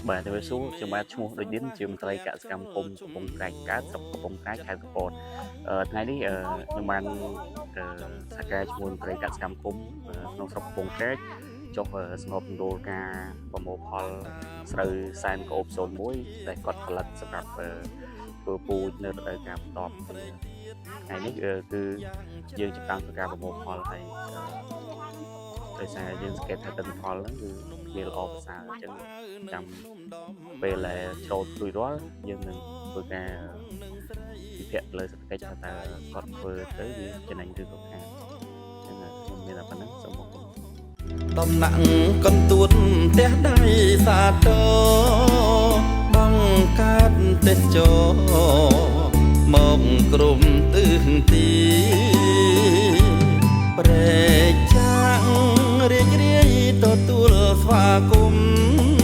បាទទៅសួរខ្ញុំបាទឈ្មោះដូចឌិនជាមន្ត្រីកសិកម្មគុំកំពង់ក្រែកកើតស្រុកកំពង់ក្រែកខេត្តកំពតថ្ងៃនេះខ្ញុំបានសហការជាមួយមន្ត្រីកសិកម្មគុំក្នុងស្រុកកំពង់ក្រែកចុះស្របនឹងគោលការណ៍ប្រមូលផលស្រូវសែនកោប01ដែលគាត់ផលិតសម្រាប់ធ្វើពូជនៅរដូវកាលបន្ទាប់ថ្ងៃនេះគឺយើងចាប់តាមធ្វើការប្រមូលផលហើយដោយសារយើងសង្កេតថាទិន្នផលហ្នឹងគឺវាល្អប្រសើរអញ្ចឹងចាំពេលដែលច្រូតរួចរាល់យើងនឹងធ្វើការវិភាគលើសេដ្ឋកិច្ចថាតើគាត់ធ្វើទៅវាចំណេញឬក៏ខាតអញ្ចឹងខ្ញុំមានតែប៉ុណ្្នឹងសូមអរគុណដំណាក់កន្ទួតផ្ទះដៃសាទរបង្កើតទេសចរមកក្រុមទិសទីព្រែកចាងរីករាយទទួលស្វាគមន៍